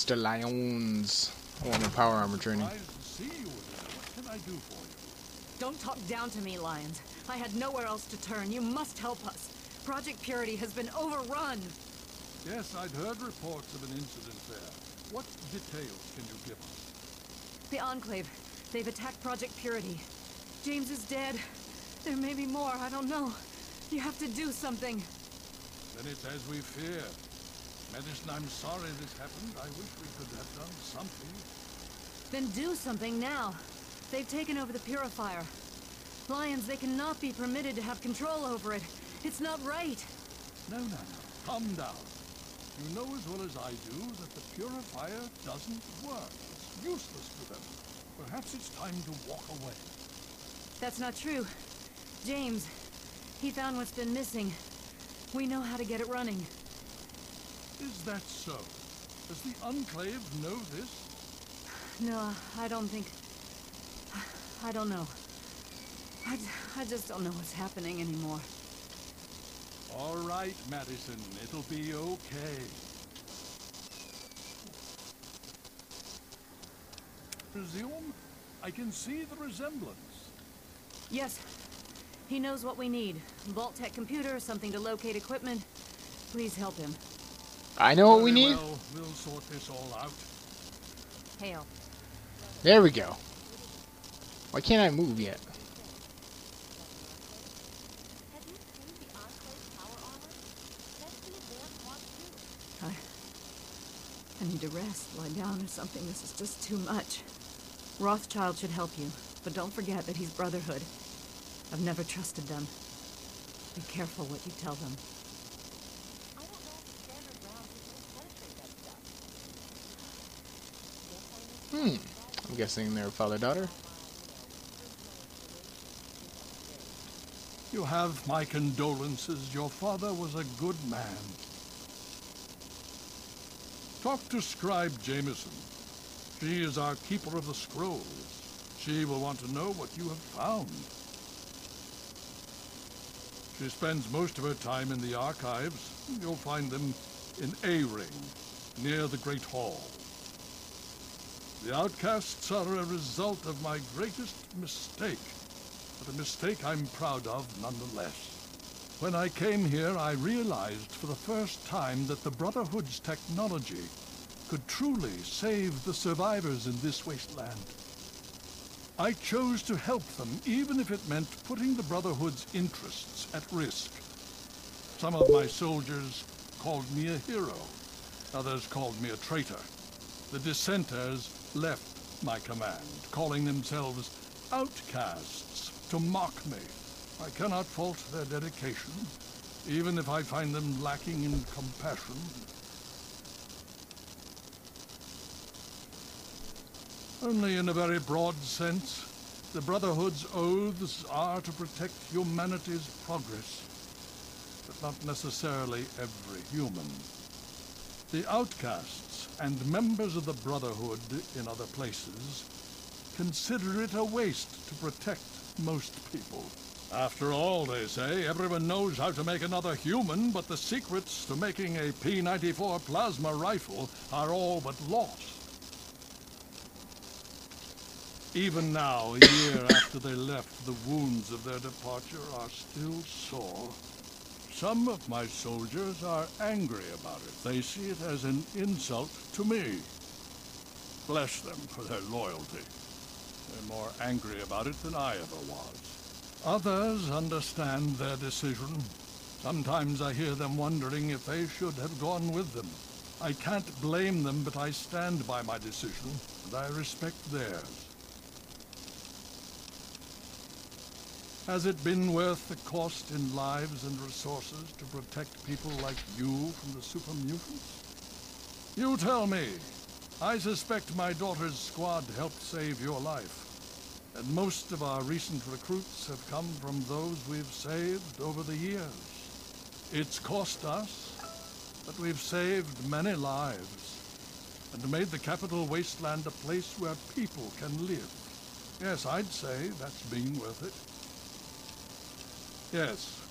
the lions. I want my power armor training. Nice to see you again. What can I do for you? Don't talk down to me, Lions. I had nowhere else to turn. You must help us. Project Purity has been overrun. Yes, I'd heard reports of an incident there. What details can you give us? The Enclave. They've attacked Project Purity. James is dead. There may be more, I don't know. You have to do something. Then it's as we feared. Medicine, I'm sorry this happened. I wish we could have done something. Then do something now. They've taken over the Purifier. Lions, they cannot be permitted to have control over it. It's not right. No. Calm down. You know as well as I do that the Purifier doesn't work. It's useless for them. Perhaps it's time to walk away. That's not true. James, he found what's been missing. We know how to get it running. Is that so? Does the Enclave know this? No, I don't think... I don't know. I just don't know what's happening anymore. All right, Madison. It'll be okay. Resume? I can see the resemblance. Yes. He knows what we need. Vault-Tech computer, something to locate equipment. Please help him. I know what we Very need. well, we'll sort this all out. Hail. There we go. Why can't I move yet? I need to rest, lie down or something. This is just too much. Rothschild should help you, but don't forget that he's Brotherhood. I've never trusted them. Be careful what you tell them. I'm guessing they're father-daughter. You have my condolences. Your father was a good man. Talk to Scribe Jameson. She is our keeper of the scrolls. She will want to know what you have found. She spends most of her time in the archives. You'll find them in A-Ring, near the Great Hall. The outcasts are a result of my greatest mistake, but a mistake I'm proud of nonetheless. When I came here, I realized for the first time that the Brotherhood's technology could truly save the survivors in this wasteland. I chose to help them, even if it meant putting the Brotherhood's interests at risk. Some of my soldiers called me a hero. Others called me a traitor. The dissenters left my command, calling themselves outcasts to mock me. I cannot fault their dedication, even if I find them lacking in compassion. Only in a very broad sense, the Brotherhood's oaths are to protect humanity's progress, but not necessarily every human. The outcasts and members of the Brotherhood in other places consider it a waste to protect most people. After all, they say, everyone knows how to make another human, but the secrets to making a P-94 plasma rifle are all but lost. Even now, a year after they left, the wounds of their departure are still sore. Some of my soldiers are angry about it. They see it as an insult to me. Bless them for their loyalty. They're more angry about it than I ever was. Others understand their decision. Sometimes I hear them wondering if they should have gone with them. I can't blame them, but I stand by my decision, and I respect theirs. Has it been worth the cost in lives and resources to protect people like you from the super mutants? You tell me. I suspect my daughter's squad helped save your life. And most of our recent recruits have come from those we've saved over the years. It's cost us, but we've saved many lives, and made the capital wasteland a place where people can live. Yes, I'd say that's been worth it. Yes.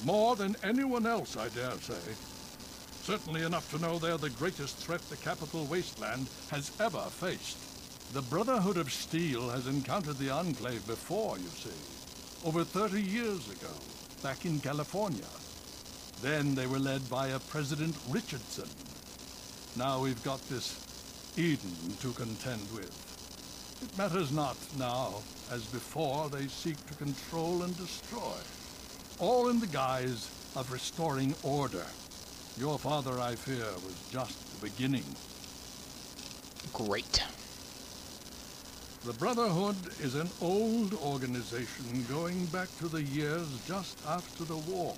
More than anyone else, I dare say. Certainly enough to know they're the greatest threat the capital wasteland has ever faced. The Brotherhood of Steel has encountered the Enclave before, you see. Over 30 years ago, back in California. Then they were led by a President Richardson. Now we've got this Eden to contend with. It matters not now, as before they seek to control and destroy. All in the guise of restoring order. Your father, I fear, was just the beginning. Great. The Brotherhood is an old organization going back to the years just after the war.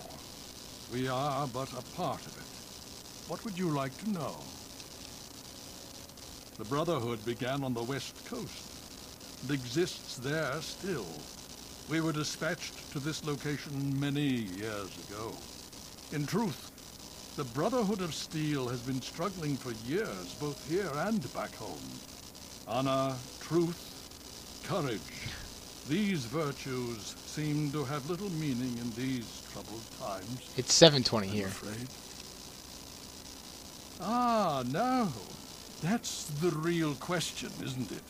We are but a part of it. What would you like to know? The Brotherhood began on the West Coast. It exists there still. We were dispatched to this location many years ago. In truth, the Brotherhood of Steel has been struggling for years, both here and back home. Honor, truth, courage. These virtues seem to have little meaning in these troubled times. It's 7:20 here. I'm afraid. Ah, no. That's the real question, isn't it?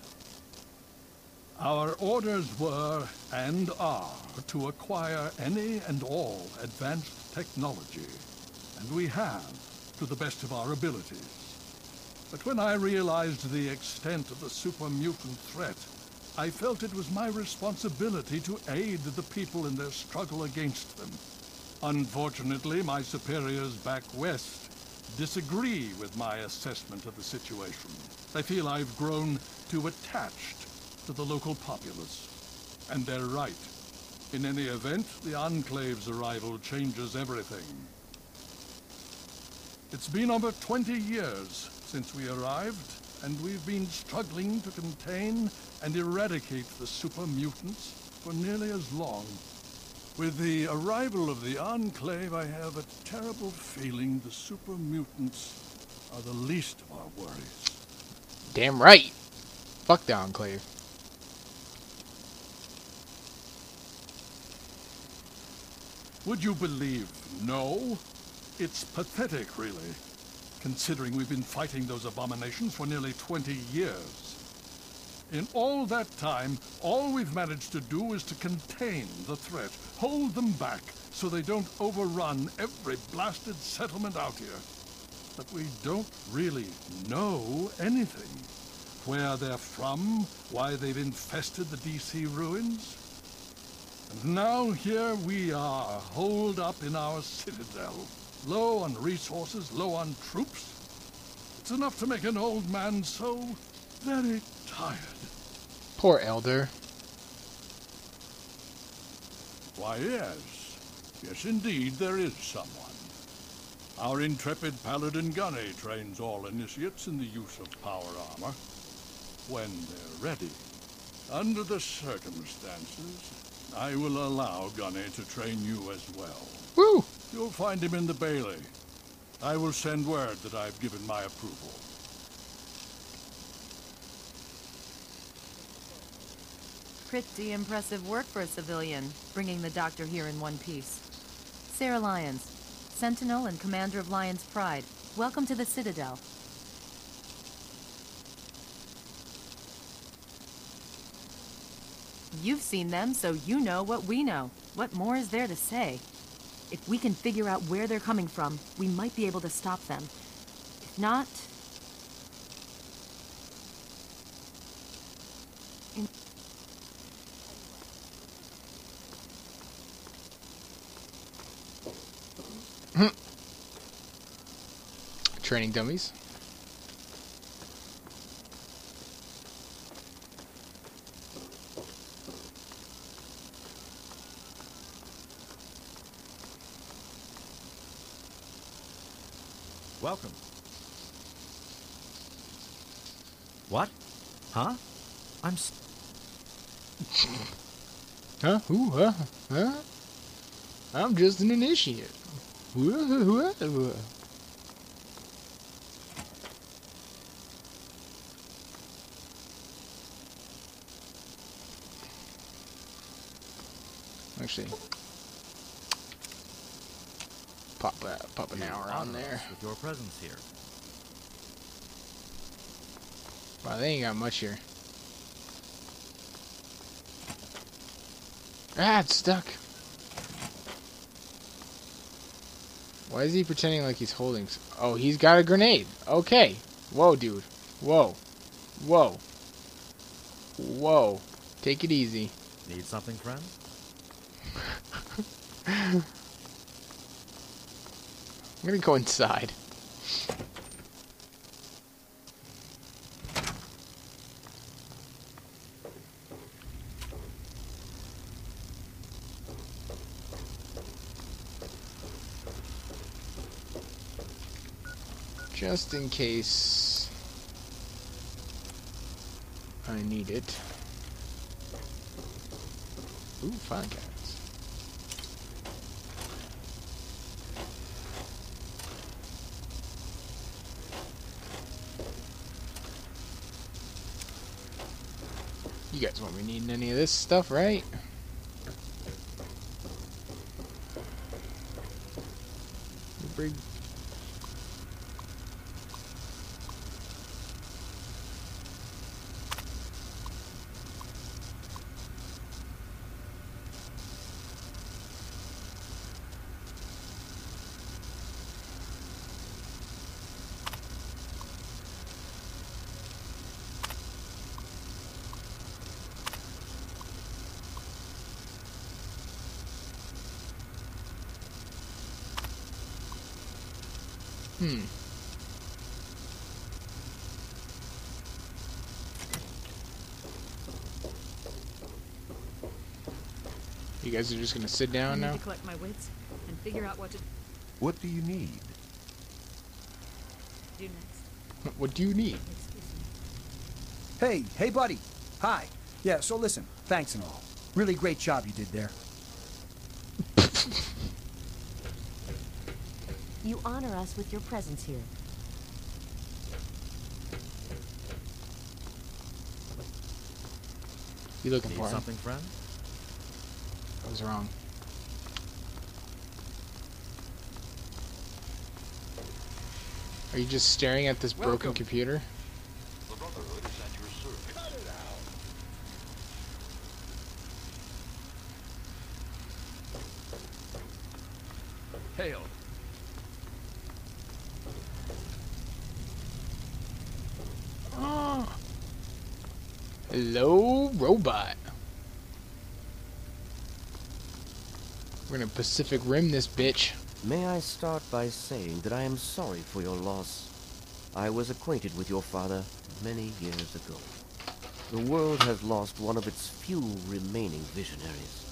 Our orders were, and are, to acquire any and all advanced technology. And we have, to the best of our abilities. But when I realized the extent of the super-mutant threat, I felt it was my responsibility to aid the people in their struggle against them. Unfortunately, my superiors back west disagree with my assessment of the situation. They feel I've grown too attached to the local populace. And they're right. In any event, the Enclave's arrival changes everything. It's been over 20 years since we arrived, and we've been struggling to contain and eradicate the super mutants for nearly as long. With the arrival of the Enclave, I have a terrible feeling the super mutants are the least of our worries. Damn right. Fuck the Enclave. Would you believe no? It's pathetic, really, considering we've been fighting those abominations for nearly 20 years. In all that time, all we've managed to do is to contain the threat, hold them back so they don't overrun every blasted settlement out here. But we don't really know anything. Where they're from, why they've infested the DC ruins. And now here we are, holed up in our Citadel. Low on resources, low on troops. It's enough to make an old man so very tired. Poor Elder. Why, yes. Yes, indeed, there is someone. Our intrepid Paladin Gunny trains all initiates in the use of power armor. When they're ready. Under the circumstances, I will allow Gunny to train you as well. Woo! You'll find him in the Bailey. I will send word that I've given my approval. Pretty impressive work for a civilian, bringing the doctor here in one piece. Sarah Lyons, Sentinel and Commander of Lyons Pride. Welcome to the Citadel. You've seen them, so you know what we know. What more is there to say? If we can figure out where they're coming from, we might be able to stop them. If not... Training dummies. Welcome. What? Huh? Huh? Who? Huh? Huh? I'm just an initiate. What? Actually, pop an hour on there. With your presence here. Wow, they ain't got much here. Ah, it's stuck. Why is he pretending like he's holding... Oh, he's got a grenade. Okay. Whoa, dude. Whoa. Whoa. Whoa. Take it easy. Need something, friend? I'm gonna go inside. Just in case I need it. Ooh, fine guys. You guys won't be needing any of this stuff, right? Bring. You guys are just gonna sit down I now? need to collect my wits and figure out what to What do you need? do next. What do you need? Excuse me. Hey, buddy. Hi. Yeah, so listen, thanks and all. Really great job you did there. You honor us with your presence here. You looking Need for him? something, friend? I was wrong. Are you just staring at this broken Welcome. computer? The Brotherhood is at your service. Cut it out. Hail. Oh. Hello, robot. We're gonna Pacific Rim this bitch. May I start by saying that I am sorry for your loss. I was acquainted with your father many years ago. The world has lost one of its few remaining visionaries.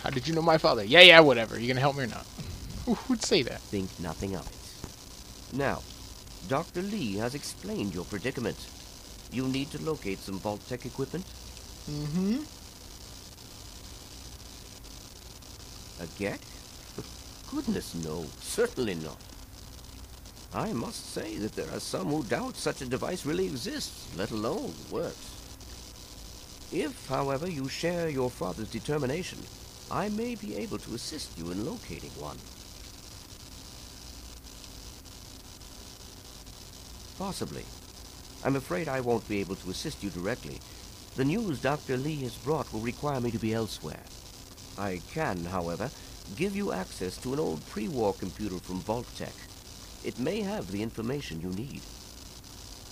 How did you know my father? Yeah, whatever. You gonna help me or not? Who'd say that? Think nothing of it. Now, Dr. Lee has explained your predicament. You need to locate some Vault-Tec equipment? Mm-hmm. A get? Goodness, no. Certainly not. I must say that there are some who doubt such a device really exists, let alone works. If, however, you share your father's determination, I may be able to assist you in locating one. Possibly. I'm afraid I won't be able to assist you directly. The news Dr. Lee has brought will require me to be elsewhere. I can, however, give you access to an old pre-war computer from Vault-Tec. It may have the information you need.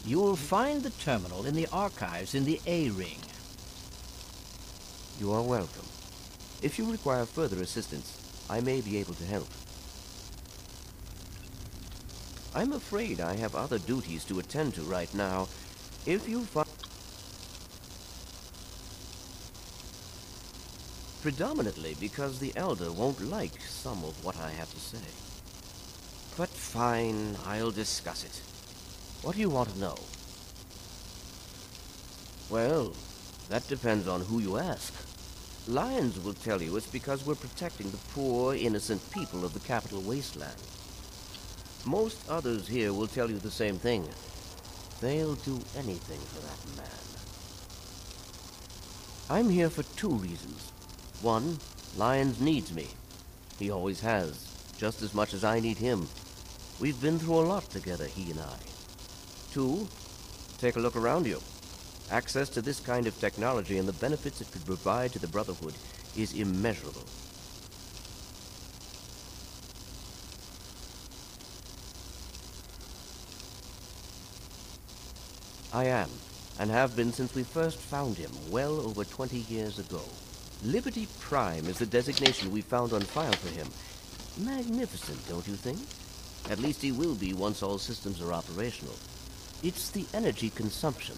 You'll find the terminal in the archives in the A-Ring. You are welcome. If you require further assistance, I may be able to help. I'm afraid I have other duties to attend to right now. If you find... Predominantly because the Elder won't like some of what I have to say. But fine, I'll discuss it. What do you want to know? Well, that depends on who you ask. Lions will tell you it's because we're protecting the poor, innocent people of the capital wasteland. Most others here will tell you the same thing. They'll do anything for that man. I'm here for two reasons. One, Lyons needs me. He always has, just as much as I need him. We've been through a lot together, he and I. 2, take a look around you. Access to this kind of technology and the benefits it could provide to the Brotherhood is immeasurable. I am, and have been since we first found him, well over 20 years ago. Liberty Prime is the designation we found on file for him. Magnificent, don't you think? At least he will be once all systems are operational. It's the energy consumption.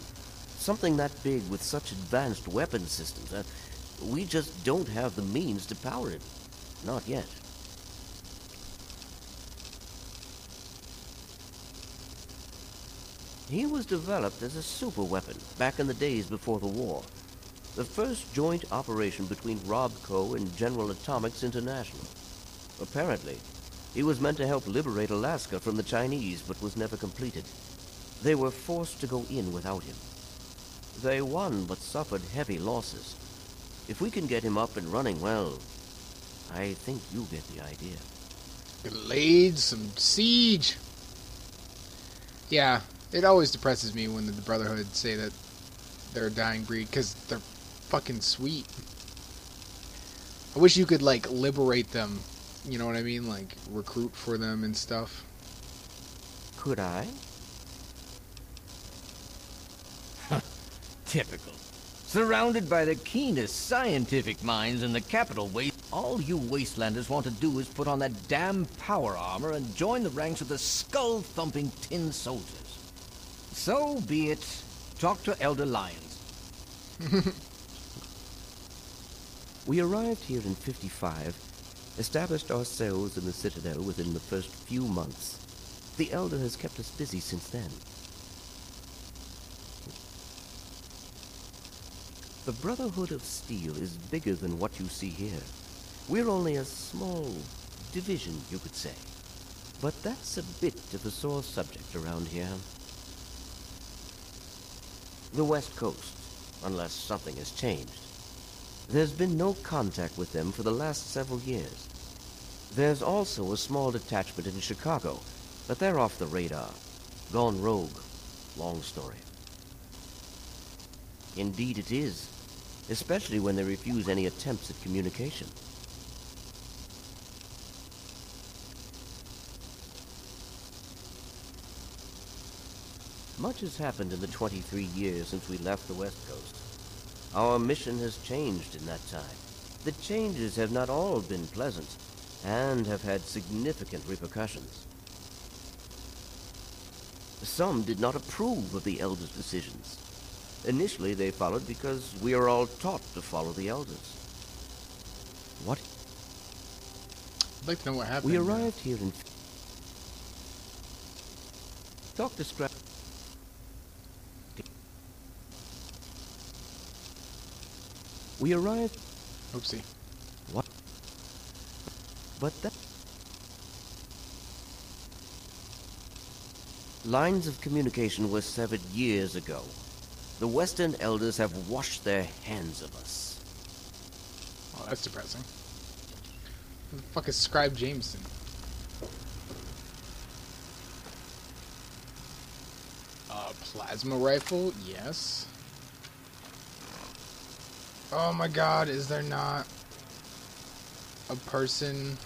Something that big with such advanced weapon systems, we just don't have the means to power it. Not yet. He was developed as a super weapon back in the days before the war. The first joint operation between RobCo and General Atomics International. Apparently, he was meant to help liberate Alaska from the Chinese, but was never completed. They were forced to go in without him. They won, but suffered heavy losses. If we can get him up and running, well, I think you get the idea. Laid some siege. Yeah, it always depresses me when the Brotherhood say that they're a dying breed, because they're fucking sweet. I wish you could, like, liberate them, you know what I mean? Like, recruit for them and stuff. Could I? Typical. Surrounded by the keenest scientific minds in the capital waste, all you wastelanders want to do is put on that damn power armor and join the ranks of the skull-thumping tin soldiers. So be it. Talk to Elder Lyons. We arrived here in 55, established ourselves in the Citadel within the first few months. The Elder has kept us busy since then. The Brotherhood of Steel is bigger than what you see here. We're only a small division, you could say. But that's a bit of a sore subject around here. The West Coast, unless something has changed. There's been no contact with them for the last several years. There's also a small detachment in Chicago, but they're off the radar. Gone rogue. Long story. Indeed it is, especially when they refuse any attempts at communication. Much has happened in the 23 years since we left the West Coast. Our mission has changed in that time. The changes have not all been pleasant, and have had significant repercussions. Some did not approve of the Elders' decisions. Initially, they followed because we are all taught to follow the Elders. What? I'd like to know what happened. We arrived here in... Talk to Scrap... We arrived... Oopsie. What? But that... Lines of communication were severed years ago. The Western Elders have washed their hands of us. Oh, that's depressing. Who the fuck is Scribe Jameson? Plasma rifle? Yes. Oh my god, is there not a person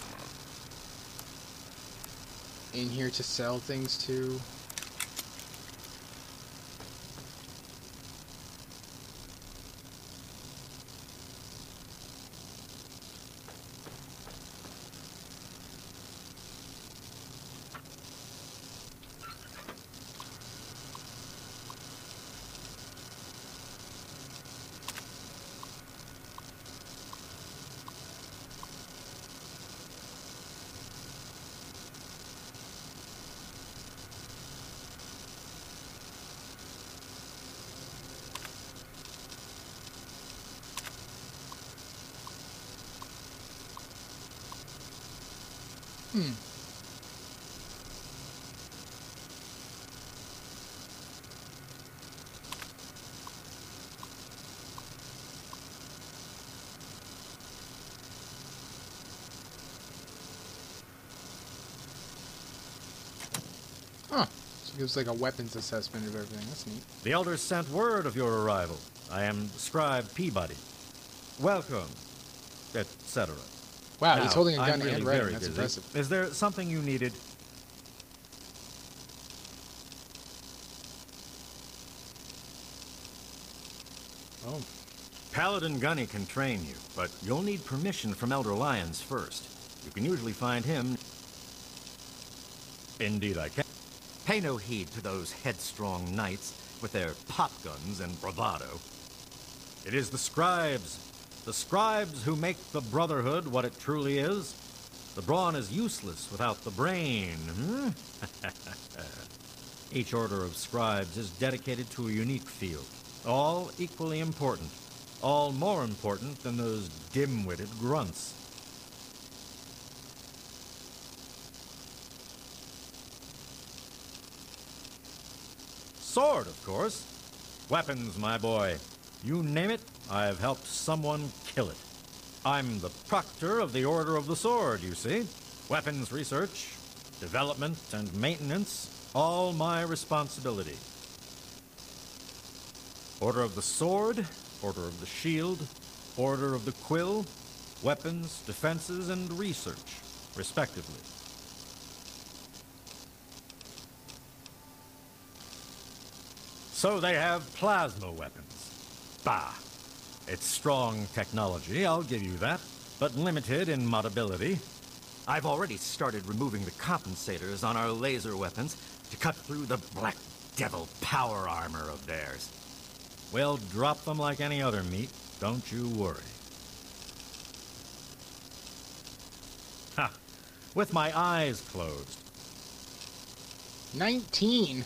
in here to sell things to? Huh. So it gives like a weapons assessment of everything. That's neat. The elders sent word of your arrival. I am Scribe Peabody. Welcome, etc. Wow, Now, he's holding a I'm gun really and writing. very That's busy. impressive. Is there something you needed? Oh. Paladin Gunny can train you, but you'll need permission from Elder Lyons first. You can usually find him. Indeed I can. Pay no heed to those headstrong knights with their pop guns and bravado. It is the scribes who make the Brotherhood what it truly is. The brawn is useless without the brain. Each order of scribes is dedicated to a unique field, all equally important, all more important than those dim-witted grunts. Sword, of course. Weapons, my boy. You name it, I've helped someone kill it. I'm the proctor of the Order of the Sword, you see. Weapons research, development, and maintenance, all my responsibility. Order of the Sword, Order of the Shield, Order of the Quill, weapons, defenses, and research, respectively. So they have plasma weapons. Bah! It's strong technology, I'll give you that, but limited in modability. I've already started removing the compensators on our laser weapons to cut through the black devil power armor of theirs. We'll drop them like any other meat, don't you worry. Ha! With my eyes closed. 19.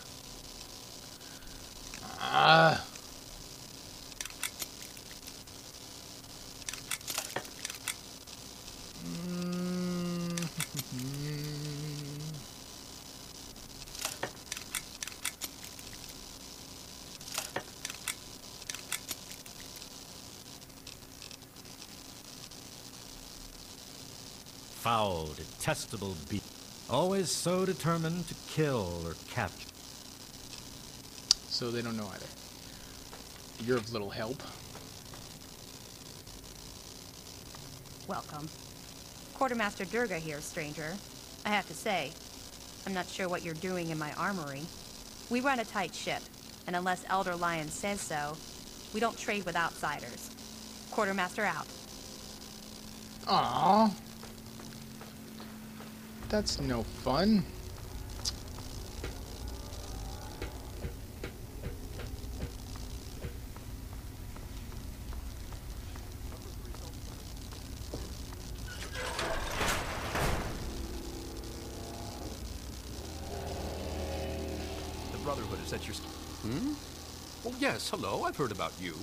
Foul, detestable beast. Always so determined to kill or capture. So they don't know either. You're of little help. Welcome. Quartermaster Durga here, stranger. I have to say, I'm not sure what you're doing in my armory. We run a tight ship, and unless Elder Lion says so, we don't trade with outsiders. Quartermaster out. Aww. That's no fun. The Brotherhood is at your... Oh, yes, hello, I've heard about you.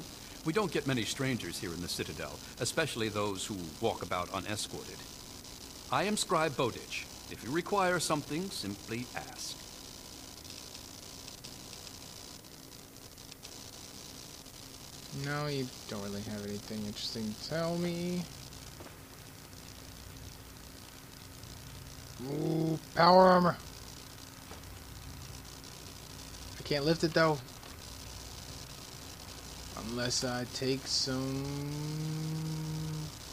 We don't get many strangers here in the Citadel, especially those who walk about unescorted. I am Scribe Bowditch. If you require something, simply ask. No, you don't really have anything interesting to tell me. Ooh, power armor. I can't lift it though. Unless I take some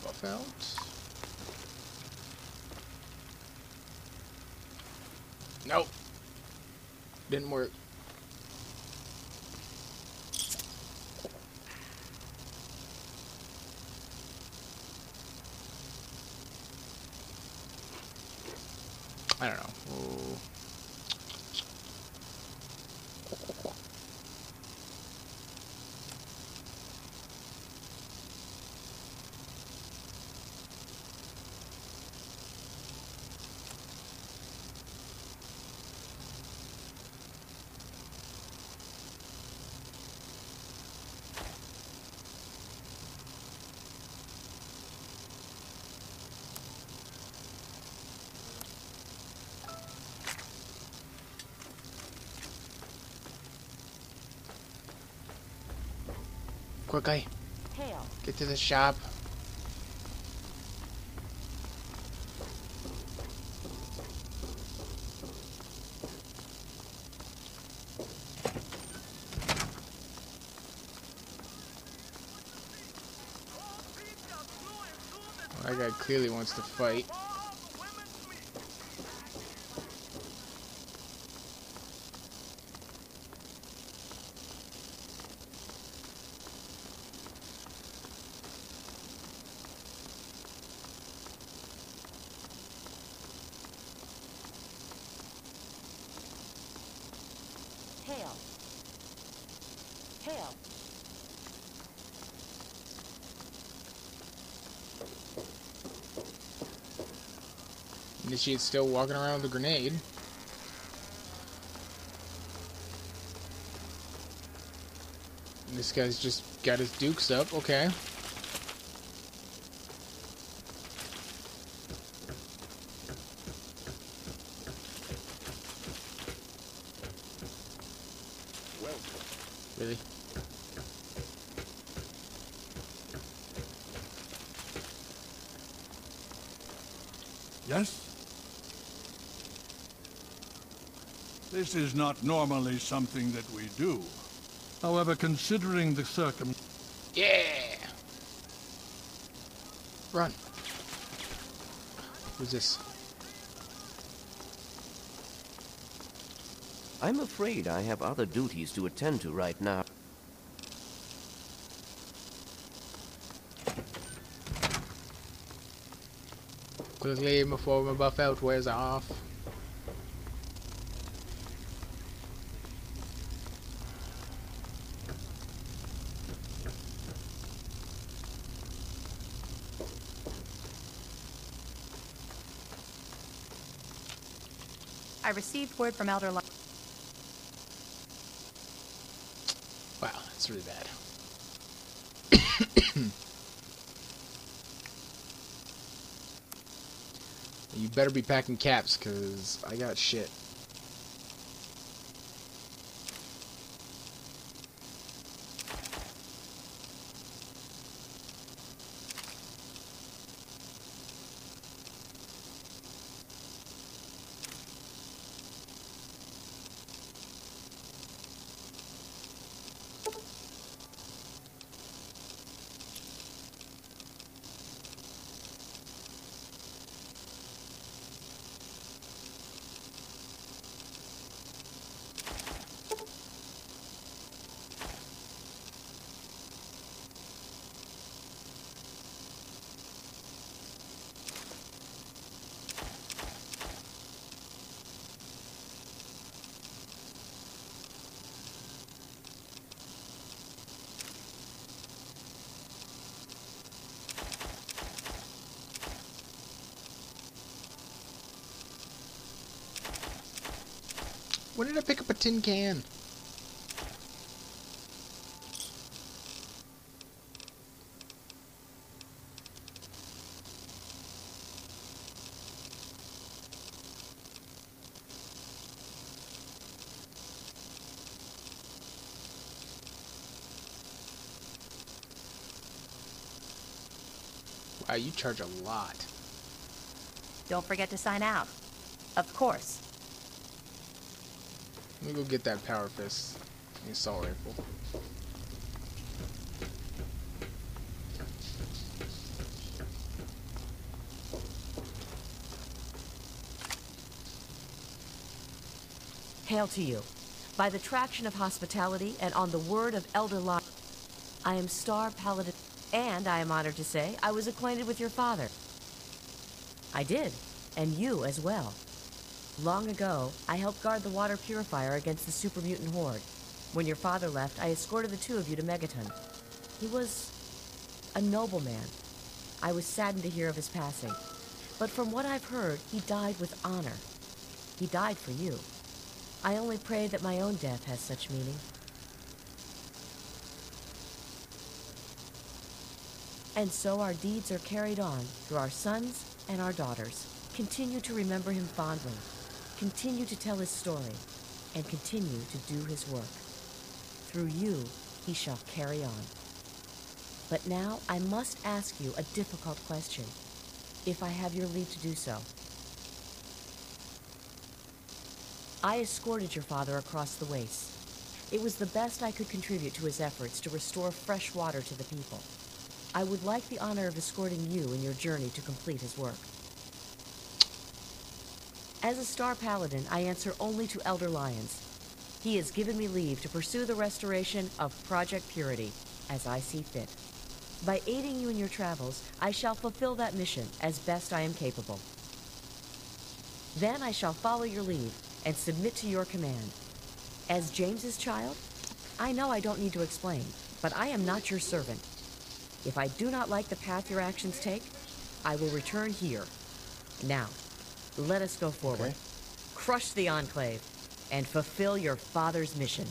buff out. Nope. Didn't work. I don't know. Ooh. Quickly. Hail. Get to the shop. guy clearly wants to fight. Hail. Hail. Initiate's still walking around with a grenade. And this guy's just got his dukes up, okay. Really? Yes? This is not normally something that we do. However, considering the Yeah! Run. Who's this? I'm afraid I have other duties to attend to right now. Quickly before my buff out wears off. I received word from Elder Lion. Wow, that's really bad. You better be packing caps, cause I got shit. When did I pick up a tin can? Wow, you charge a lot. Don't forget to sign out. Of course. Let me go get that power fist, the assault rifle. Hail to you. By the traction of hospitality and on the word of Elder Lion, I am Star Paladin, and I am honored to say I was acquainted with your father. I did, and you as well. Long ago, I helped guard the water purifier against the super mutant horde. When your father left, I escorted the two of you to Megaton. He was a noble man. I was saddened to hear of his passing. But from what I've heard, he died with honor. He died for you. I only pray that my own death has such meaning. And so our deeds are carried on through our sons and our daughters. Continue to remember him fondly. Continue to tell his story, and continue to do his work. Through you, he shall carry on. But now I must ask you a difficult question, if I have your leave to do so. I escorted your father across the wastes. It was the best I could contribute to his efforts to restore fresh water to the people. I would like the honor of escorting you in your journey to complete his work. As a Star Paladin, I answer only to Elder Lyons. He has given me leave to pursue the restoration of Project Purity, as I see fit. By aiding you in your travels, I shall fulfill that mission as best I am capable. Then I shall follow your lead and submit to your command. As James's child, I know I don't need to explain, but I am not your servant. If I do not like the path your actions take, I will return here. Now, let us go forward. Okay. Crush the Enclave and fulfill your father's mission.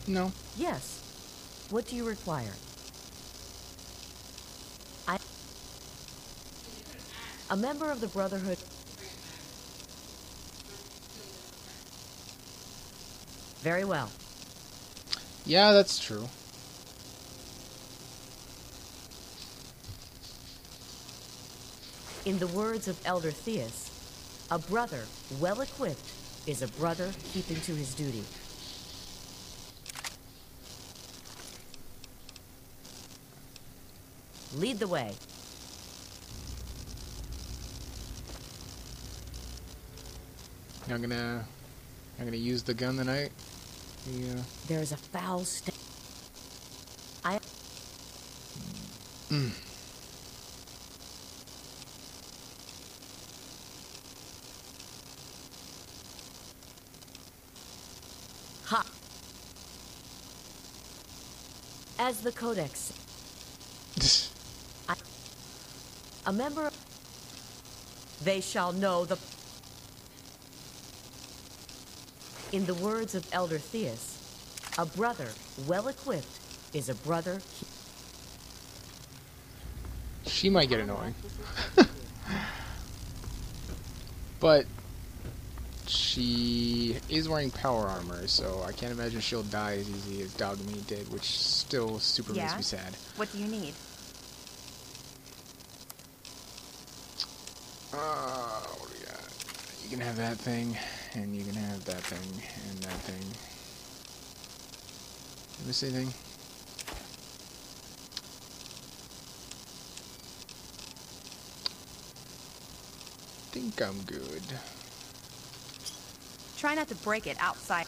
No. Yes. What do you require? A member of the Brotherhood. Very well. Yeah, that's true. In the words of Elder Theus, a brother well equipped is a brother keeping to his duty. Lead the way. I'm gonna use the gun tonight. Yeah. There is a foul stench. Ha! As the Codex. A member. They shall know the. In the words of Elder Theus, a brother well equipped is a brother. She might get annoying. But she is wearing power armor, so I can't imagine she'll die as easy as Dogmeat did, which still super makes me sad. What do you need? What do we got? You can have that thing, and you can have that thing, and that thing. Miss anything? I think I'm good. Try not to break it outside.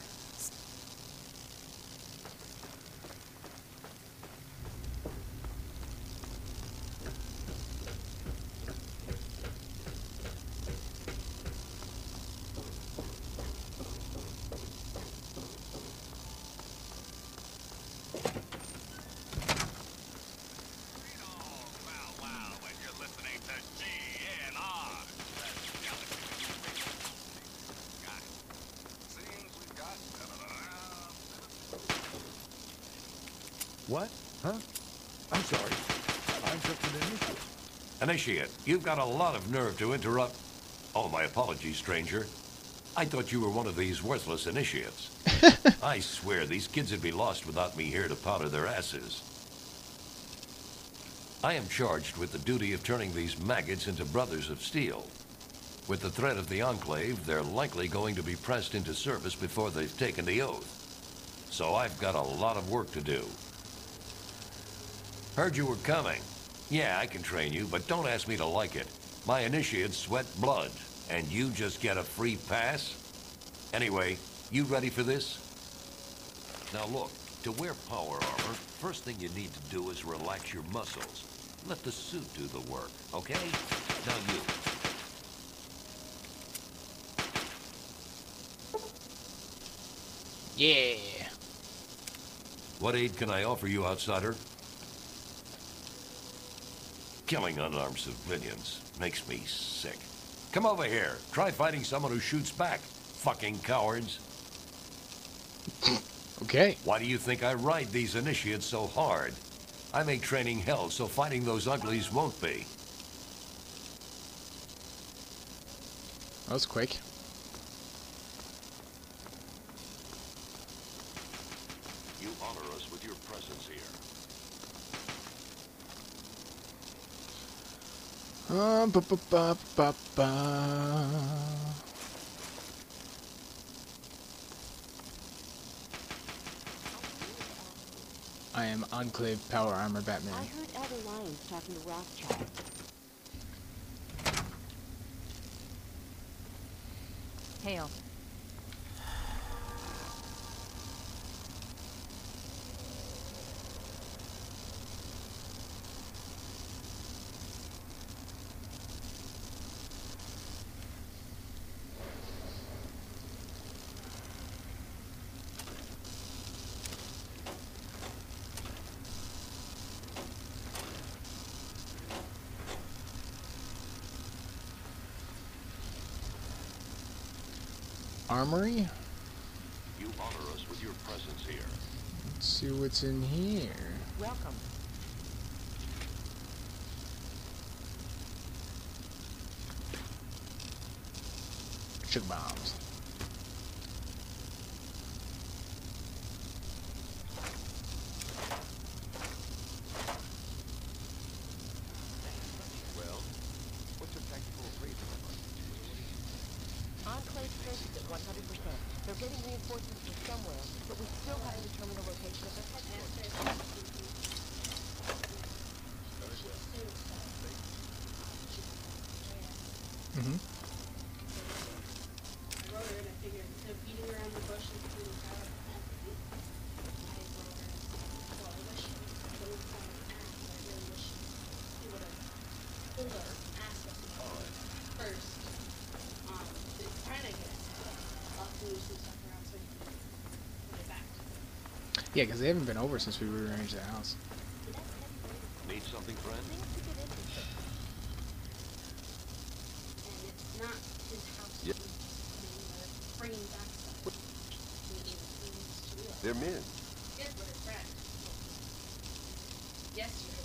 What? Huh? I'm sorry. I'm just an initiate. Initiate, you've got a lot of nerve to interrupt. Oh, my apologies, stranger. I thought you were one of these worthless initiates. I swear, these kids would be lost without me here to powder their asses. I am charged with the duty of turning these maggots into brothers of steel. With the threat of the Enclave, they're likely going to be pressed into service before they've taken the oath. So I've got a lot of work to do. Heard you were coming. Yeah, I can train you, but don't ask me to like it. My initiates sweat blood, and you just get a free pass? Anyway, you ready for this? Now look, to wear power armor, first thing you need to do is relax your muscles. Let the suit do the work, okay? Now you. Yeah. What aid can I offer you, outsider? Killing unarmed civilians makes me sick. Come over here. Try fighting someone who shoots back. Fucking cowards. Okay. Why do you think I ride these initiates so hard? I make training hell, so fighting those uglies won't be. That was quick. You honor us with your presence here. Ba ba ba ba ba. I am Enclave Power Armor Batman. I heard Elder Lyons talking to Rothschild. Hail. Armory? You honor us with your presence here. Let's see what's in here. Welcome. Sugar bombs. Well, what's your tactical appraisal of our situation? Enclave strength is at 100%. They're getting reinforcements from somewhere, but we still haven't determined the location of their headquarters. Mm-hmm. Yeah, because they haven't been over since we rearranged the house. Need something, friend? Yeah. They're men.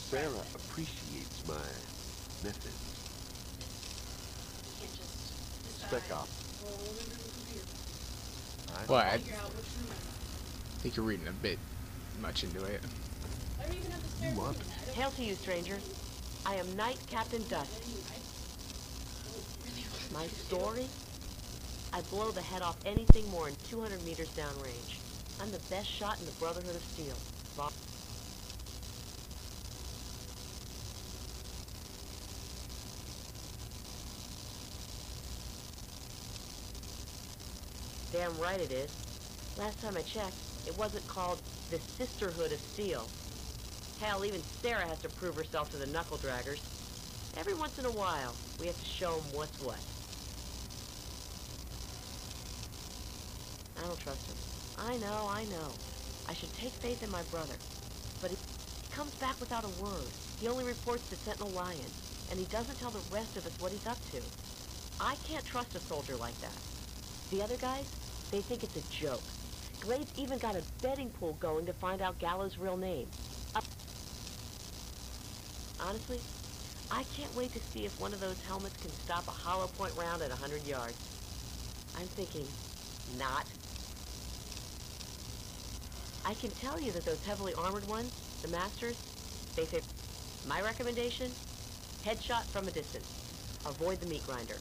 Sarah appreciates my methods. Spec op. Well, I think you're reading a bit much into it. You want Hail to you, stranger. I am Knight Captain Dusk. My story? I blow the head off anything more than 200 meters downrange. I'm the best shot in the Brotherhood of Steel. Damn right it is. Last time I checked, it wasn't called the Sisterhood of Steel. Hell, even Sarah has to prove herself to the knuckle draggers. Every once in a while, we have to show them what's what. I don't trust him. I know. I should take faith in my brother. But he comes back without a word. He only reports to Sentinel Lion, and he doesn't tell the rest of us what he's up to. I can't trust a soldier like that. The other guys, they think it's a joke. Glade's even got a betting pool going to find out Gallo's real name. Honestly, I can't wait to see if one of those helmets can stop a hollow point round at 100 yards. I'm thinking, not. I can tell you that those heavily armored ones, the Masters, they say, my recommendation, headshot from a distance. Avoid the meat grinder.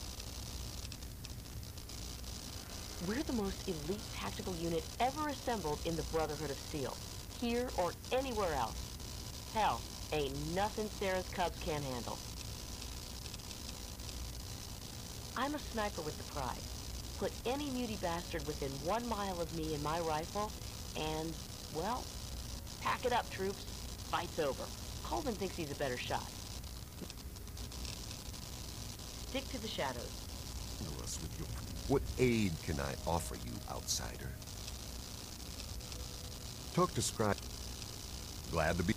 We're the most elite tactical unit ever assembled in the Brotherhood of Steel, here or anywhere else. Hell, ain't nothing Sarah's Cubs can't handle. I'm a sniper with the prize. Put any muty bastard within 1 mile of me and my rifle, and, well, pack it up, troops. Fight's over. Coleman thinks he's a better shot. Stick to the shadows. What aid can I offer you, outsider? Talk to Scribe. Glad to be...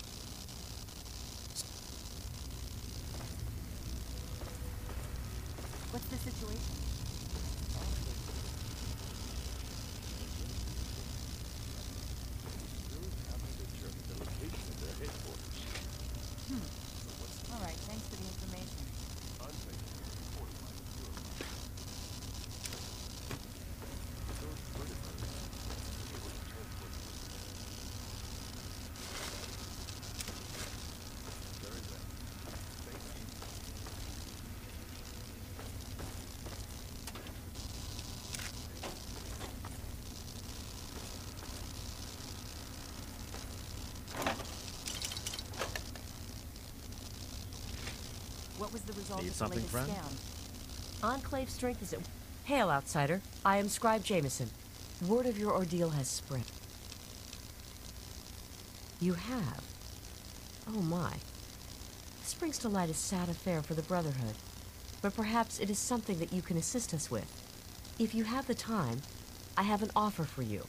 What's the situation? All right, thanks for the information. was the result Need of the something, latest friend? scam. Enclave strength is at... Hail, outsider. I am Scribe Jameson. Word of your ordeal has spread. You have? Oh my. This brings to light a sad affair for the Brotherhood. But perhaps it is something that you can assist us with. If you have the time, I have an offer for you.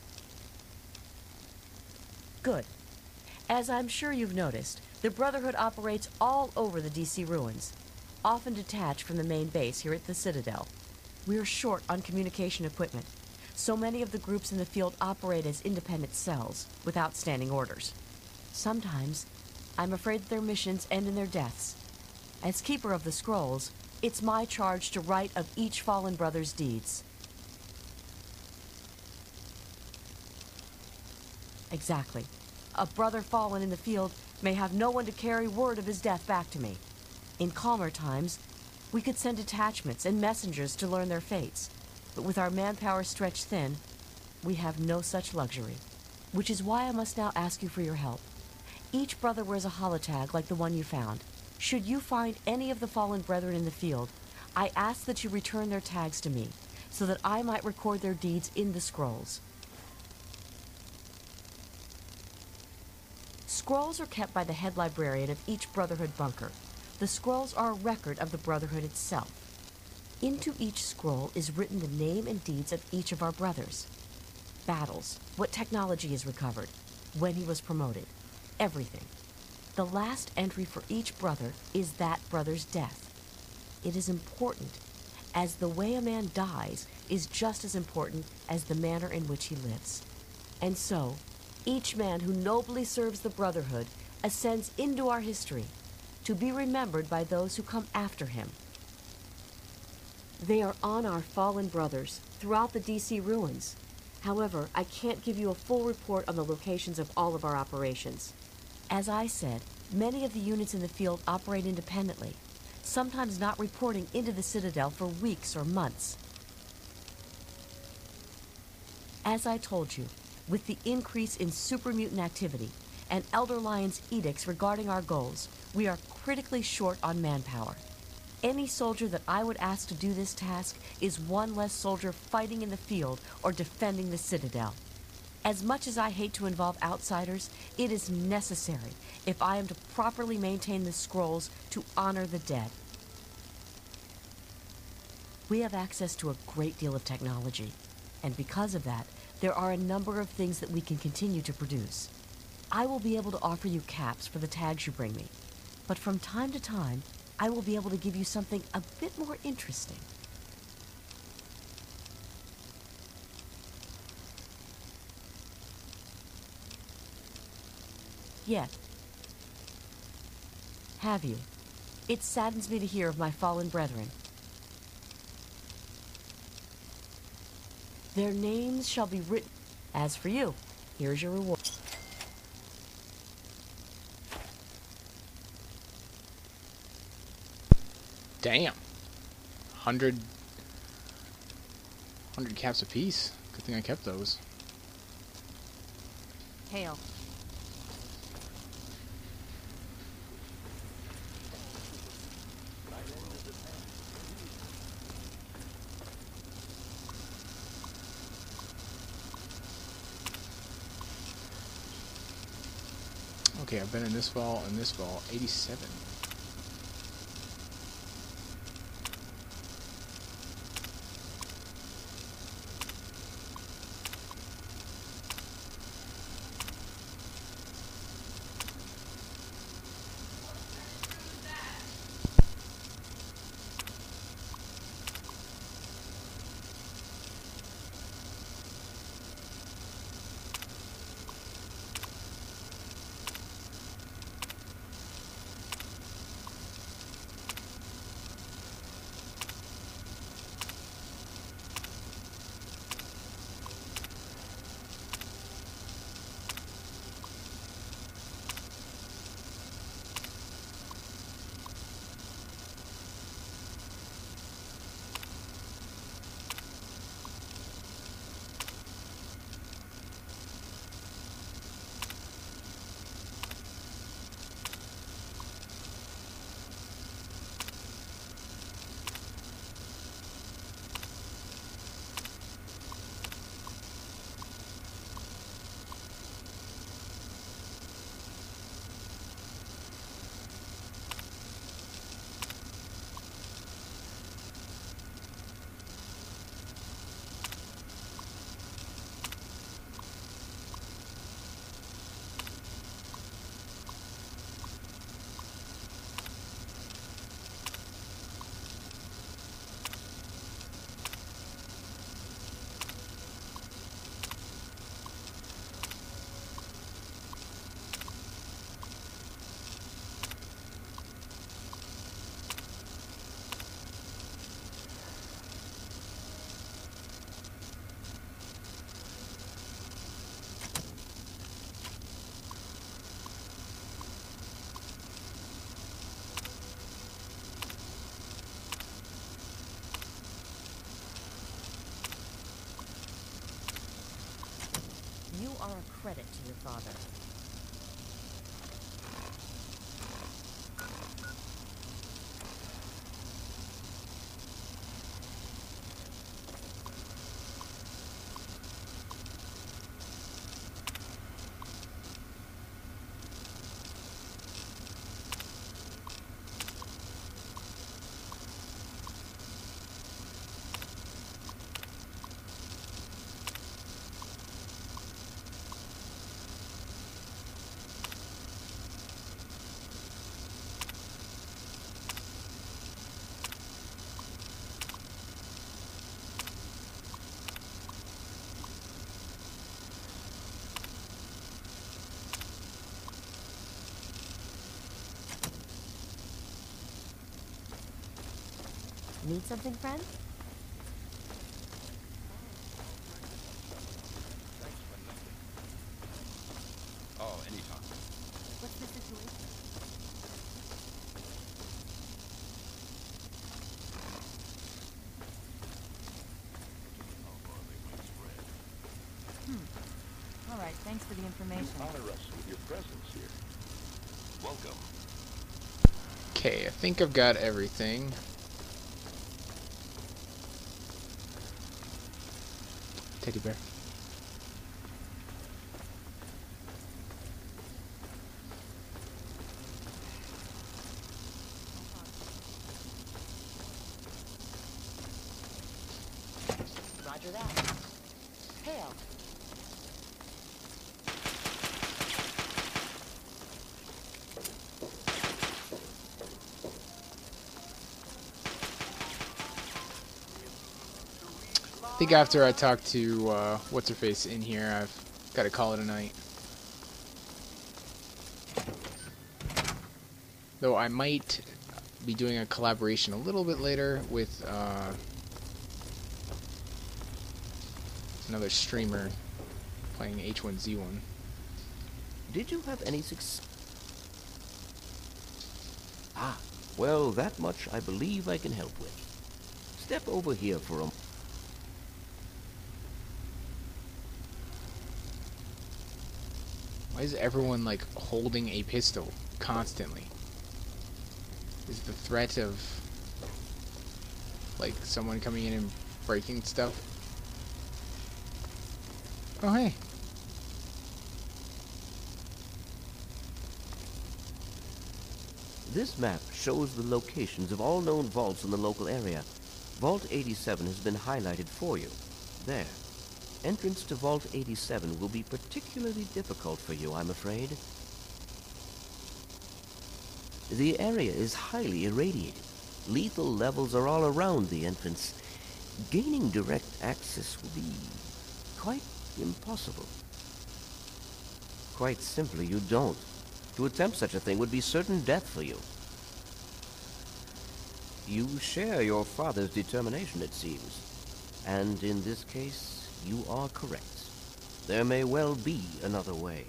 Good. As I'm sure you've noticed, the Brotherhood operates all over the DC ruins, often detached from the main base here at the Citadel. We're short on communication equipment, so many of the groups in the field operate as independent cells, without standing orders. Sometimes, I'm afraid that their missions end in their deaths. As Keeper of the Scrolls, it's my charge to write of each fallen brother's deeds. Exactly. A brother fallen in the field may have no one to carry word of his death back to me. In calmer times, we could send detachments and messengers to learn their fates. But with our manpower stretched thin, we have no such luxury. Which is why I must now ask you for your help. Each brother wears a holotag like the one you found. Should you find any of the fallen brethren in the field, I ask that you return their tags to me, so that I might record their deeds in the scrolls. Scrolls are kept by the head librarian of each Brotherhood bunker. The scrolls are a record of the Brotherhood itself. Into each scroll is written the name and deeds of each of our brothers. Battles, what technology is recovered, when he was promoted, everything. The last entry for each brother is that brother's death. It is important, as the way a man dies is just as important as the manner in which he lives. And so, each man who nobly serves the Brotherhood ascends into our history, to be remembered by those who come after him. They are on our fallen brothers throughout the DC ruins. However, I can't give you a full report on the locations of all of our operations. As I said, many of the units in the field operate independently, sometimes not reporting into the Citadel for weeks or months. As I told you, with the increase in super mutant activity and Elder Lion's edicts regarding our goals, we are critically short on manpower. Any soldier that I would ask to do this task is one less soldier fighting in the field or defending the Citadel. As much as I hate to involve outsiders, it is necessary if I am to properly maintain the scrolls to honor the dead. We have access to a great deal of technology, and because of that, there are a number of things that we can continue to produce. I will be able to offer you caps for the tags you bring me, but from time to time, I will be able to give you something a bit more interesting. Yet. Have you? It saddens me to hear of my fallen brethren. Their names shall be written. As for you, here's your reward. Damn. 100 caps apiece. Good thing I kept those. Hail. Okay, I've been in this vault and this vault. 87. credit to your father. Need something, friend? Oh, anytime. What's the situation? All right, thanks for the information. Honor us with your presence here. Welcome. Okay, I think I've got everything. Teddy bear. Roger that. Hail. I think after I talk to what's-her-face in here, I've got to call it a night. Though I might be doing a collaboration a little bit later with another streamer playing H1Z1. Did you have any success? Ah, well, that much I believe I can help with. Step over here for a... Why is everyone, like, holding a pistol constantly? Is the threat of, like, someone coming in and breaking stuff? Oh, hey. This map shows the locations of all known vaults in the local area. Vault 87 has been highlighted for you. There. Entrance to Vault 87 will be particularly difficult for you, I'm afraid. The area is highly irradiated. Lethal levels are all around the entrance. Gaining direct access will be quite impossible. Quite simply, you don't. To attempt such a thing would be certain death for you. You share your father's determination, it seems. And in this case, you are correct. There may well be another way.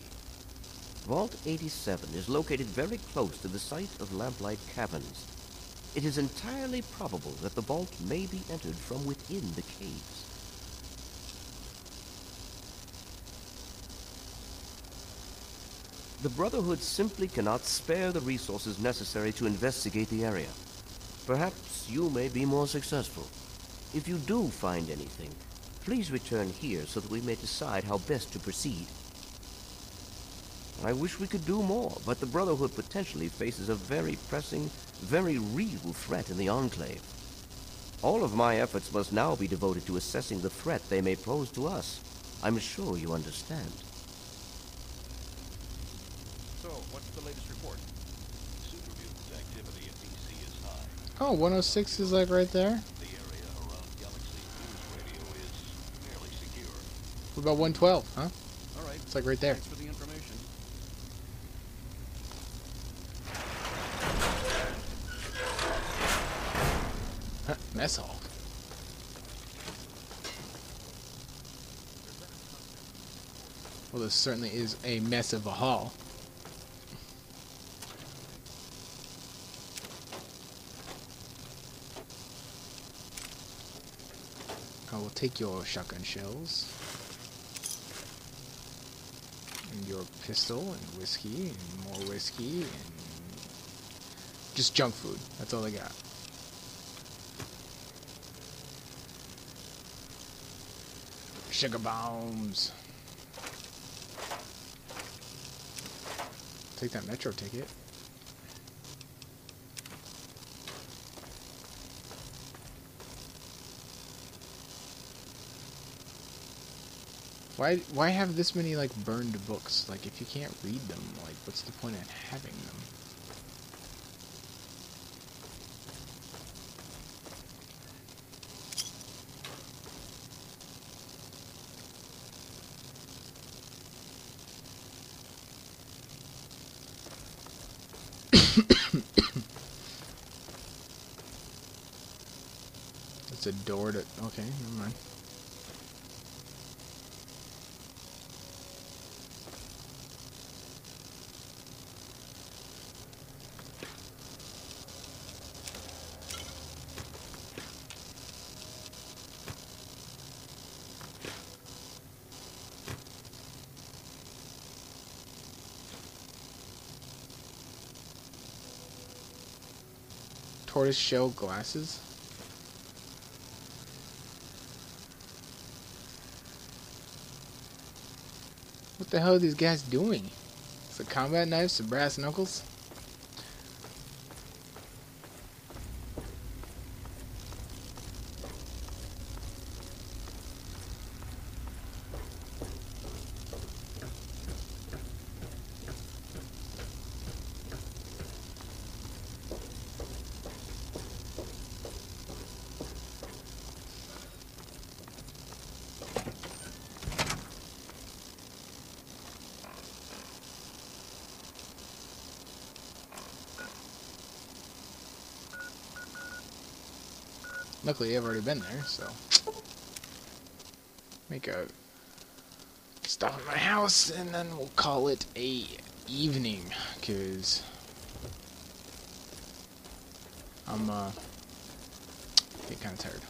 Vault 87 is located very close to the site of Lamplight Caverns. It is entirely probable that the vault may be entered from within the caves. The Brotherhood simply cannot spare the resources necessary to investigate the area. Perhaps you may be more successful. If you do find anything, please return here so that we may decide how best to proceed. I wish we could do more, but the Brotherhood potentially faces a very pressing, very real threat in the Enclave. All of my efforts must now be devoted to assessing the threat they may pose to us. I'm sure you understand. So, what's the latest report? Supermutants activity in DC is high. Oh, 106 is like right there. The area around Galaxy News Radio is fairly secure. What about 112, huh? All right. It's like right there. Thanks for the information. Mess hall. Well, this certainly is a mess of a hall. I will take your shotgun shells. your pistol and whiskey and more whiskey and just junk food. That's all they got. Sugar bombs. Take that metro ticket. Why have this many, like, burned books? Like, if you can't read them, like, what's the point of having them? It's a door to... Okay, never mind. Tortoise shell glasses? What the hell are these guys doing? Some combat knives, some brass knuckles? Luckily, I've already been there, so... Make a stop at my house, and then we'll call it a evening, because... I'm, getting kind of tired.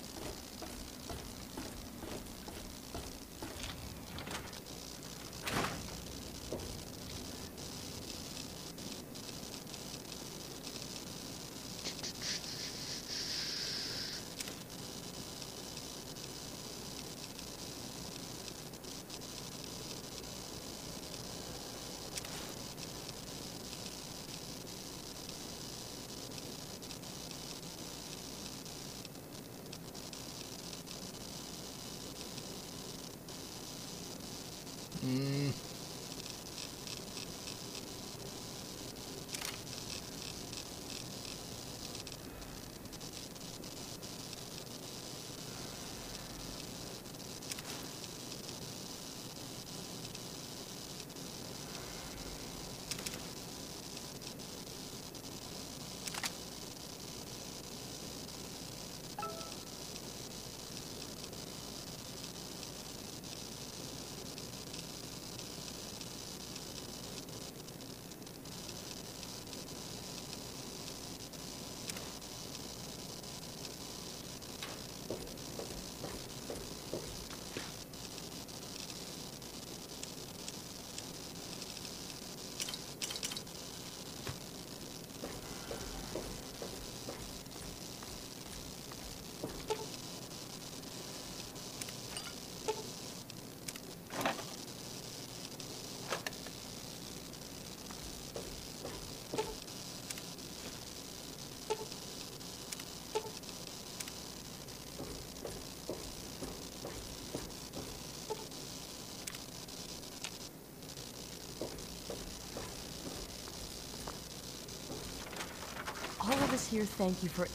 All of us here thank you for...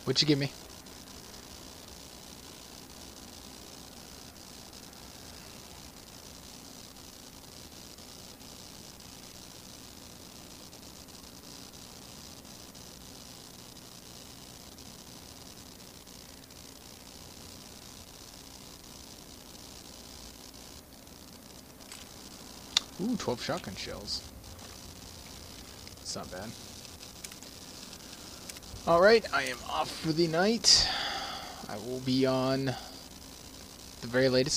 What'd you give me? Ooh, 12 shotgun shells. It's not bad. Alright, I am off for the night. I will be on the very latest